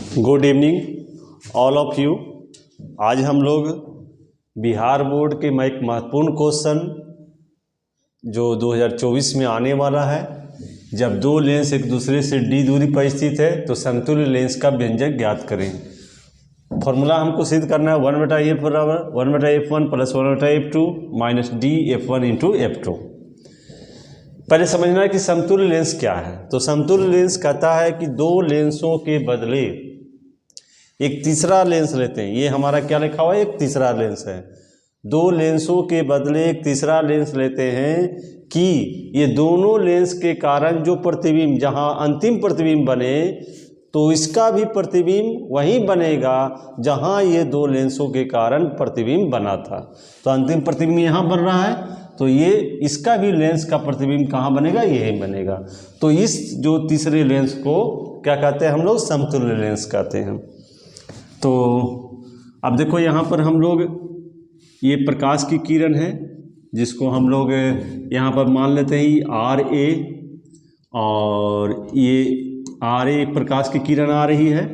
Good evening all of you. आज हम लोग बिहार बोर्ड के में एक महत्वपूर्ण क्वेश्चन जो 2024 में आने वाला है, जब दो लेंस एक दूसरे से d दूरी पर स्थित है तो समतुल्य लेंस का व्यंजक ज्ञात करें। फॉर्मूला हमको सिद्ध करना है 1/f बराबर 1/f1 plus 1/f2 minus df1 into f2। पहले समझना है कि समतुल्य लेंस क्या है। तो समतुल्य लेंस कहता है कि दो लेंसों के बदले एक तीसरा लेंस लेते हैं। ये हमारा क्या लिखा हुआ है, एक तीसरा लेंस है। दो लेंसों के बदले एक तीसरा लेंस लेते हैं कि ये दोनों लेंस के कारण जो प्रतिबिंब, जहां अंतिम प्रतिबिंब बने तो इसका भी प्रतिबिंब वहीं बनेगा जहां ये दो लेंसों के कारण प्रतिबिंब बना था। तो अंतिम प्रतिबिंब यहाँ बन रहा है तो ये इसका भी लेंस का प्रतिबिंब कहाँ बनेगा, यही बनेगा। तो इस जो तीसरे लेंस को क्या कहते हैं हम लोग, समतुल्य लेंस कहते हैं। तो अब देखो यहाँ पर हम लोग, ये प्रकाश की किरण है जिसको हम लोग यहाँ पर मान लेते हैं आर ए, और ये आर ए प्रकाश की किरण आ रही है,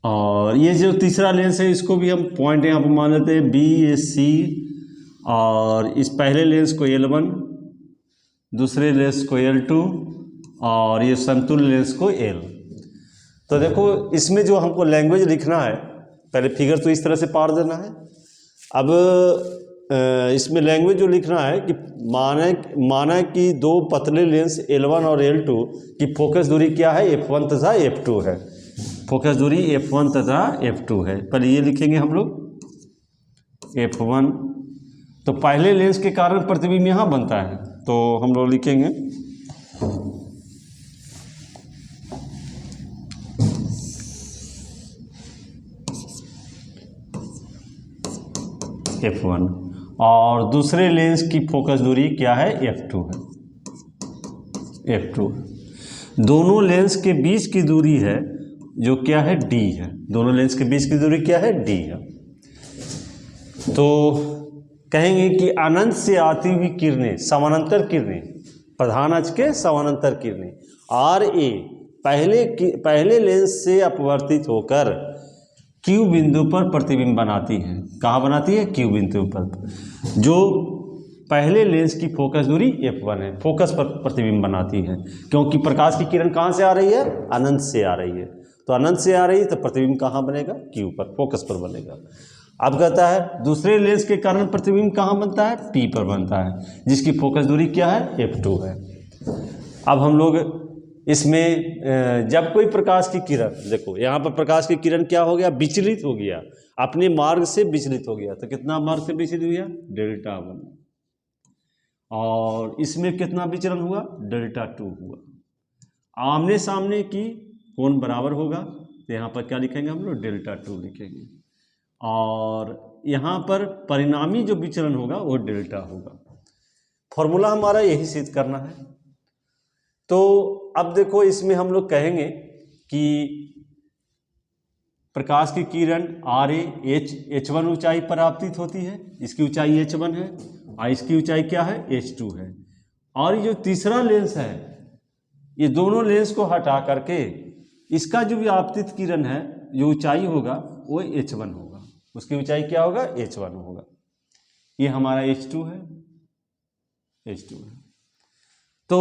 और ये जो तीसरा लेंस है इसको भी हम पॉइंट यहाँ पर मान लेते हैं बी ए सी, और इस पहले लेंस को L1, दूसरे लेंस को L2, और ये समतुल्य लेंस को L। तो देखो इसमें जो हमको लैंग्वेज लिखना है, पहले फिगर तो इस तरह से पार देना है। अब इसमें लैंग्वेज जो लिखना है कि माना कि दो पतले लेंस L1 और L2 की फोकस दूरी क्या है, F1 तथा F2 है। फोकस दूरी F1 तथा F2 है। पहले ये लिखेंगे हम लोग F1। तो पहले लेंस के कारण प्रतिबिंब यहाँ बनता है तो हम लोग लिखेंगे F1, और दूसरे लेंस की फोकस दूरी क्या है, F2 है, F2। दोनों लेंस के बीच की दूरी है जो क्या है, D है। दोनों लेंस के बीच की दूरी क्या है, D है। तो कहेंगे कि अनंत से आती हुई किरणें, समानांतर किरणें, प्रधान अक्ष के समानांतर किरणें आर ए पहले लेंस से अपवर्तित होकर Q बिंदु पर प्रतिबिंब बनाती है। कहाँ बनाती है, Q बिंदु पर, जो पहले लेंस की फोकस दूरी F1 है, फोकस पर प्रतिबिंब बनाती है। क्योंकि प्रकाश की किरण कहाँ से आ रही है, अनंत से आ रही है। तो अनंत से आ रही है तो प्रतिबिंब कहाँ बनेगा, Q पर, फोकस पर बनेगा। अब कहता है दूसरे लेंस के कारण प्रतिबिंब कहाँ बनता है, P पर बनता है, जिसकी फोकस दूरी क्या है, F2 है। अब हम लोग इसमें जब कोई प्रकाश की किरण, देखो यहाँ पर प्रकाश की किरण क्या हो गया, विचलित हो गया, अपने मार्ग से विचलित हो गया। तो कितना मार्ग से विचलित हुआ, Δ1, और इसमें कितना विचलन हुआ, Δ2 हुआ। आमने सामने की कोण बराबर होगा तो यहाँ पर क्या लिखेंगे हम लोग, Δ2 लिखेंगे, और यहाँ पर परिणामी जो विचलन होगा वो डेल्टा होगा। फॉर्मूला हमारा यही सिद्ध करना है। तो अब देखो इसमें हम लोग कहेंगे कि प्रकाश की किरण आर ए H1 ऊंचाई पर आपतित होती है, इसकी ऊंचाई H1 है, और इसकी ऊंचाई क्या है, H2 है। और ये जो तीसरा लेंस है, ये दोनों लेंस को हटा करके इसका जो भी आपतित किरण है, जो ऊंचाई होगा वो H1 होगा, उसकी ऊंचाई क्या होगा, H1 होगा। ये हमारा H2 है, H2 है। तो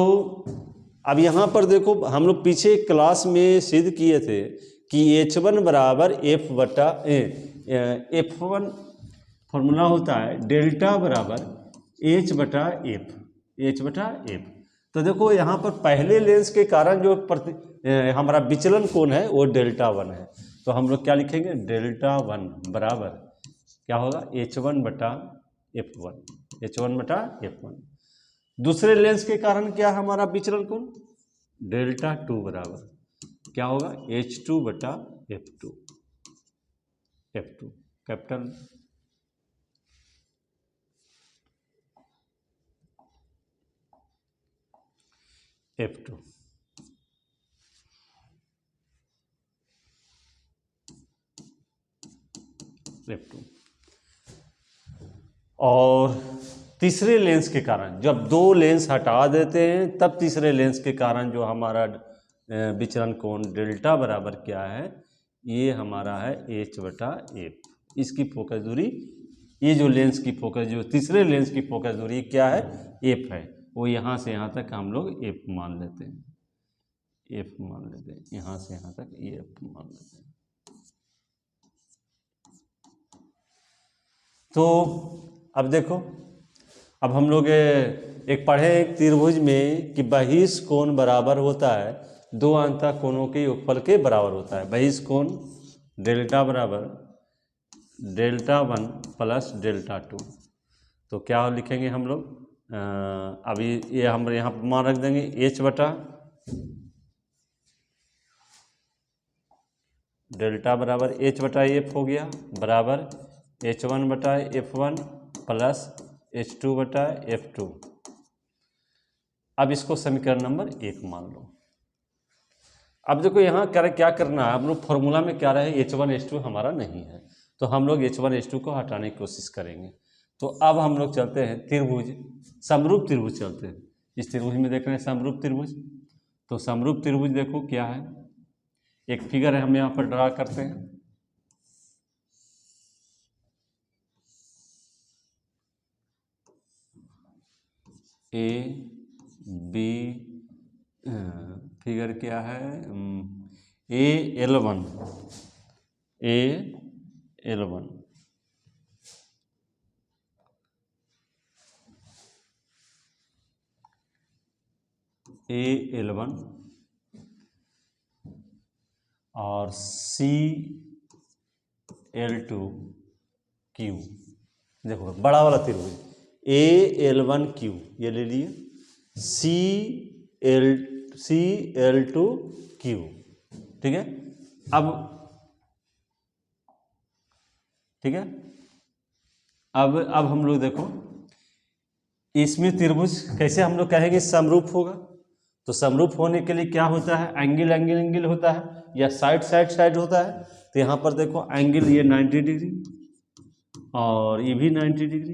अब यहाँ पर देखो हम लोग पीछे क्लास में सिद्ध किए थे कि H1 बराबर F1 फॉर्मूला होता है डेल्टा बराबर H/F। तो देखो यहाँ पर पहले लेंस के कारण जो हमारा विचलन कोण है वो Δ1 है। तो हम लोग क्या लिखेंगे, Δ1 बराबर क्या होगा, H1/F1। दूसरे लेंस के कारण क्या हमारा विचलन कोण, Δ2 बराबर क्या होगा, H2/F2, F2 कैपिटल। F2 और तीसरे लेंस के कारण, जब दो लेंस हटा देते हैं तब तीसरे लेंस के कारण जो हमारा विचलन कोण डेल्टा बराबर क्या है, ये हमारा है h/f। इसकी फोकस दूरी, ये जो लेंस की फोकस, जो तीसरे लेंस की फोकस दूरी क्या है, f है, वो यहाँ से यहाँ तक हम लोग f मान लेते हैं, f मान लेते हैं, यहाँ से यहाँ तक ये f मान लेते हैं। तो अब देखो, अब हम लोग एक पढ़े एक त्रिभुज में कि बहिष कोण बराबर होता है दो अंतः कोणों के योगफल के बराबर होता है। बहिष कोण डेल्टा बराबर Δ1 प्लस Δ2। तो क्या लिखेंगे हम लोग, अभी ये हम यहाँ पर मान रख देंगे डेल्टा बराबर h/f हो गया, बराबर h1/f1 प्लस h2/f2। अब इसको समीकरण नंबर 1 मान लो। अब देखो यहाँ क्या करना है, हम लोग फॉर्मूला में क्या रहे, h1 h2 हमारा नहीं है, तो हम लोग h1 h2 को हटाने की कोशिश करेंगे। तो अब हम लोग चलते हैं त्रिभुज, समरूप त्रिभुज चलते हैं। इस त्रिभुज में देख रहे हैं समरूप त्रिभुज, तो समरूप त्रिभुज देखो क्या है, एक फिगर है, हम यहाँ पर ड्रा करते हैं। A B फिगर क्या है, A11 और CL2Q। देखो बड़ा वाला त्रिभुज A11Q ये ले लिए, CL2Q, ठीक है। अब हम लोग देखो इसमें त्रिभुज कैसे हम लोग कहेंगे समरूप होगा। तो समरूप होने के लिए क्या होता है, एंगल होता है या साइड होता है। तो यहाँ पर देखो एंगल ये 90 डिग्री और ये भी 90 डिग्री,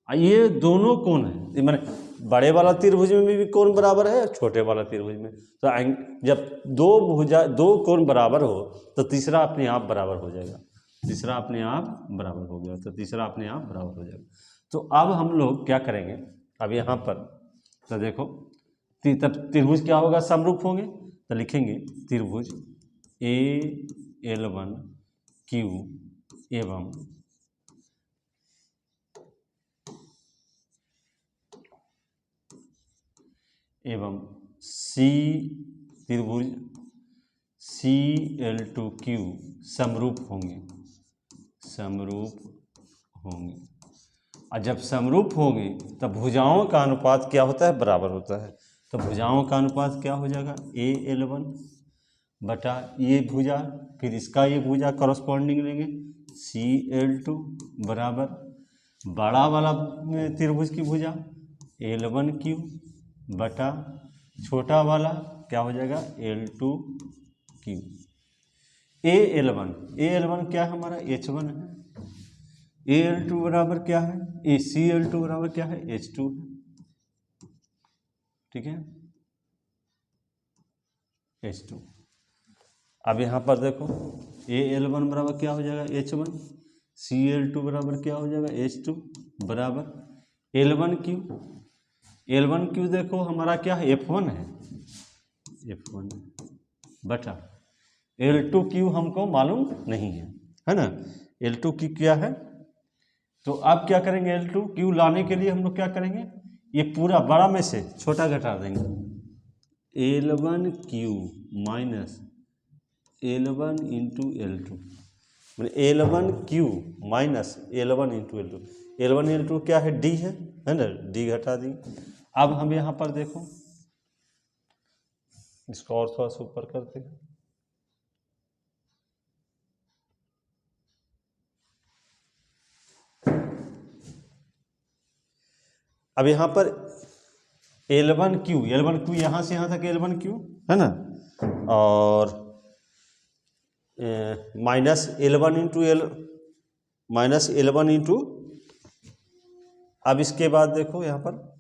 ये दोनों कोण है, मैंने बड़े वाला त्रिभुज में भी कोण बराबर है, छोटे वाला त्रिभुज में। तो जब दो कोण बराबर हो तो तीसरा अपने आप बराबर हो जाएगा, तीसरा अपने आप बराबर हो गया, तो तीसरा अपने आप बराबर हो जाएगा। तो अब हम लोग क्या करेंगे, अब यहाँ पर तो देखो तब त्रिभुज क्या होगा, समरूप होंगे। तो लिखेंगे त्रिभुज A11Q एवं त्रिभुज CL2Q समरूप होंगे। और जब समरूप होंगे तब भुजाओं का अनुपात क्या होता है, बराबर होता है। तो भुजाओं का अनुपात क्या हो जाएगा, A11 बटा ये भुजा, फिर इसका ये भुजा कॉरस्पॉन्डिंग लेंगे CL2 बराबर बड़ा वाला त्रिभुज की भुजा A11Q बटा छोटा वाला क्या हो जाएगा L2Q। A11 क्या है हमारा, H1 है। AL2 बराबर क्या है, CL2 बराबर क्या है, H2 है, ठीक है, H2। अब यहाँ पर देखो A11 बराबर क्या हो जाएगा, H1, CL2 बराबर क्या हो जाएगा, H2 बराबर L1Q देखो हमारा क्या है, F1 है, F1 बटा L2Q हमको मालूम नहीं है ना। L2Q क्या है, तो अब क्या करेंगे, L2Q लाने के लिए हम लोग क्या करेंगे, ये पूरा बड़ा में से छोटा घटा देंगे, L1Q minus L1 into L2, मैंने L1Q minus L1 into L2। L1 L2 क्या है, D है ना, D घटा दी। अब हम यहाँ पर देखो इसको और थोड़ा सा ऊपर करते हैं, अब यहाँ पर L1Q यहाँ से यहाँ तक L1Q है ना, और माइनस L1 इंटू अब इसके बाद देखो यहाँ पर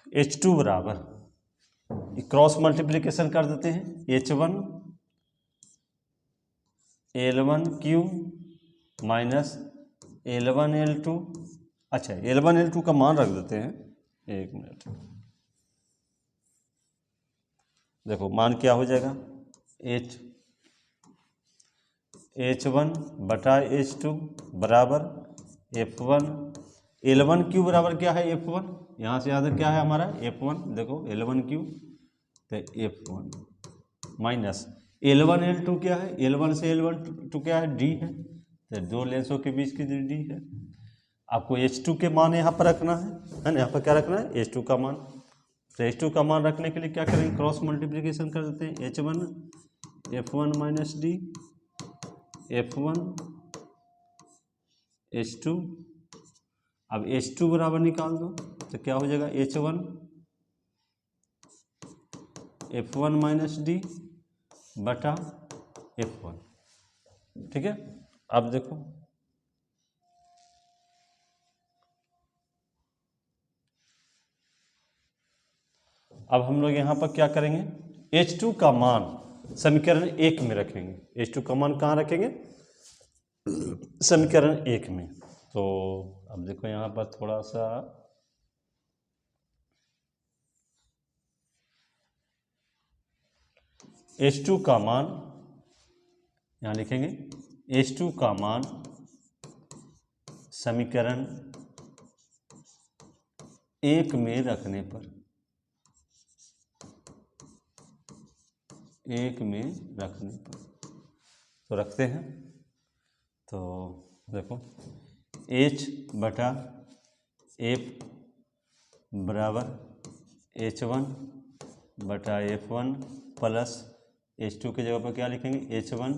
H2 बराबर क्रॉस मल्टीप्लिकेशन कर देते हैं, H1 L1Q माइनस L1L2। अच्छा, L1L2 का मान रख देते हैं, एक मिनट, देखो मान क्या हो जाएगा, H1 बटा H2 बराबर F1। L1Q बराबर क्या है, F1, यहाँ से याद क्या है हमारा F1, देखो L1Q तो F1 माइनस L1L2 क्या है, L1 से L1 क्या है, D है, तो दो लेंसों के बीच की दूरी D है। आपको H2 के मान यहाँ पर रखना है ना, यहाँ पर क्या रखना है, H2 का मान। तो H2 का मान रखने के लिए क्या करेंगे, क्रॉस मल्टीप्लिकेशन कर देते हैं, H1 F1 minus D F1 H2। अब H2 बराबर निकाल दो तो क्या हो जाएगा, H1 F1 माइनस D बटा F1। ठीक है, अब देखो अब हम लोग यहाँ पर क्या करेंगे, H2 का मान समीकरण 1 में रखेंगे। H2 का मान कहाँ रखेंगे, समीकरण 1 में। तो अब देखो यहाँ पर थोड़ा सा H2 का मान यहाँ लिखेंगे, H2 का मान समीकरण 1 में रखने पर, 1 में रखने पर तो रखते हैं। तो देखो H बटा F बराबर H1 बटा F1 प्लस H2 की जगह पर क्या लिखेंगे, H1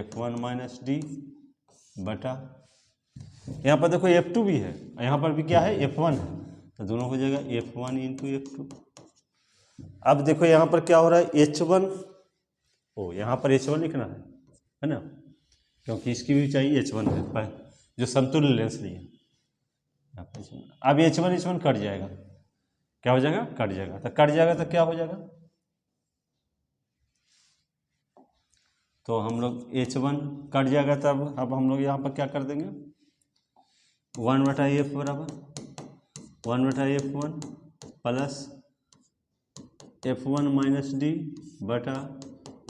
F1 माइनस D बटा, यहाँ पर देखो F2 भी है, यहाँ पर भी क्या है, F1 है, तो दोनों हो जाएगा F1 इंटू F2। अब देखो यहाँ पर क्या हो रहा है, H1 यहाँ पर H1 लिखना है ना, क्योंकि इसकी भी चाहिए H1 है, जो समतुल्य लेंस लिए। अब H1 कट जाएगा, क्या हो जाएगा, कट जाएगा, तो कट जाएगा तो क्या हो जाएगा, तो हम लोग H1 कट जाएगा, तब अब हम लोग यहाँ पर क्या कर देंगे, 1/F बराबर 1/F1 plus F1 minus D बटा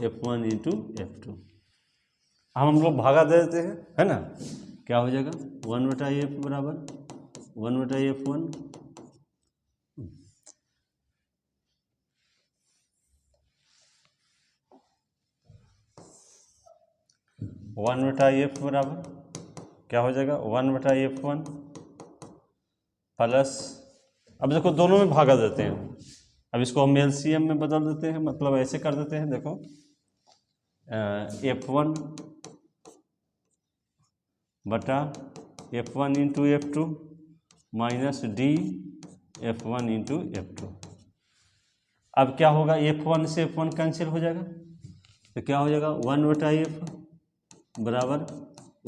F1 इंटू F2। हम लोग भागा दे देते हैं, है ना, क्या हो जाएगा, 1/F बराबर 1/F1 1/F बराबर क्या हो जाएगा, 1/F1 प्लस, अब देखो दोनों में भागा देते हैं, अब इसको हम LCM में बदल देते हैं, मतलब ऐसे कर देते हैं, देखो F1 बटा F1 into F2 minus D F1 into F2। अब क्या होगा, F1 से F1 कैंसिल हो जाएगा, तो क्या हो जाएगा, 1/F बराबर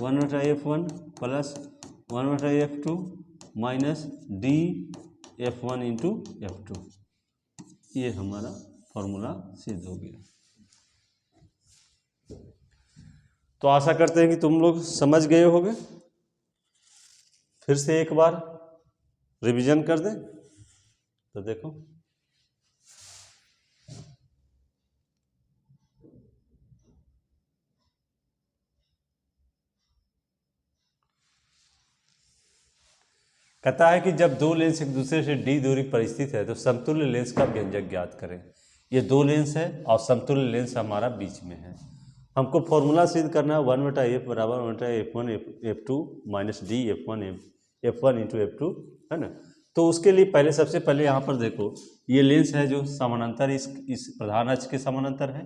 1/F1 plus 1/F2 minus D F1 into F2। ये हमारा फॉर्मूला सिद्ध हो गया। तो आशा करते हैं कि तुम लोग समझ गए होगे, फिर से एक बार रिवीजन कर दें। तो देखो कहता है कि जब दो लेंस एक दूसरे से D दूरी पर स्थित है तो समतुल्य लेंस का व्यंजक ज्ञात करें। ये दो लेंस है और समतुल्य लेंस हमारा बीच में है। हमको फॉर्मूला सिद्ध करना है 1/F बराबर 1/F1 F2 minus D F1 into F2, है ना। तो उसके लिए पहले सबसे पहले यहाँ पर देखो, ये लेंस है जो समानांतर इस प्रधान अक्ष के समानांतर है,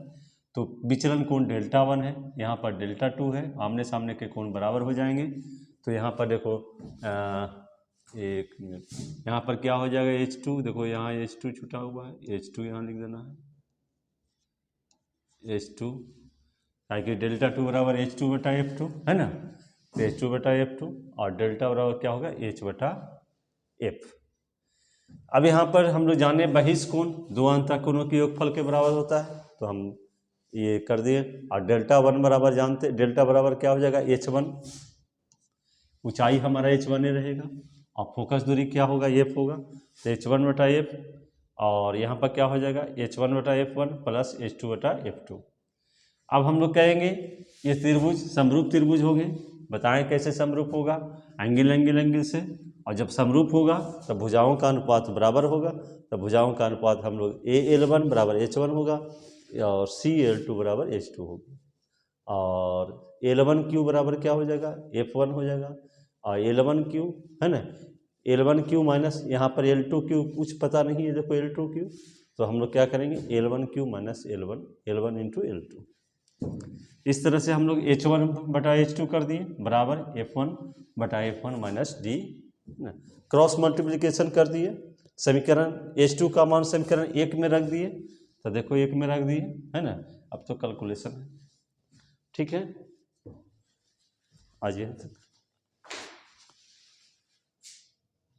तो विचलन कोण Δ1 है, यहाँ पर Δ2 है, आमने सामने के कोण बराबर हो जाएंगे। तो यहाँ पर देखो एक मिनट, यहाँ पर क्या हो जाएगा, H2, देखो यहाँ H2 छुटा हुआ है, H2 यहाँ लिख देना है, H2, ताकि Δ2 बराबर H2/F2 है ना, तो H2/F2 और डेल्टा बराबर क्या होगा, H/F। अब यहाँ पर हम लोग जाने बहिष्कोण दो अंतःकोणों के योगफल के बराबर होता है, तो हम ये कर दिए। और डेल्टा वन बराबर जानते, डेल्टा बराबर क्या हो जाएगा, H1, ऊंचाई हमारा H1 रहेगा और फोकस दूरी क्या होगा, F होगा, तो H1/F, और यहाँ पर क्या हो जाएगा, H1/F1 प्लस H2/F2। अब हम लोग कहेंगे ये त्रिभुज समरूप त्रिभुज हो गए, बताएं कैसे समरूप होगा, एंगल से, और जब समरूप होगा तब भुजाओं का अनुपात बराबर होगा, तब भुजाओं का अनुपात हम लोग AL1 बराबर H1 होगा और CL2 बराबर H2 होगा, और L1Q बराबर क्या हो जाएगा, F1 हो जाएगा, और L1Q है ना, L1Q माइनस यहाँ पर L2Q कुछ पता नहीं है, देखो L2Q, तो हम लोग क्या करेंगे, L1Q minus L1 into L2। इस तरह से हम लोग H1/H2 कर दिए बराबर F1/F1 minus D, cross multiplication कर दिए, समीकरण H2 का मान समीकरण 1 में रख दिए, तो देखो 1 में रख दिए है ना। अब तो कैलकुलेशन है, ठीक है, आ जाइए।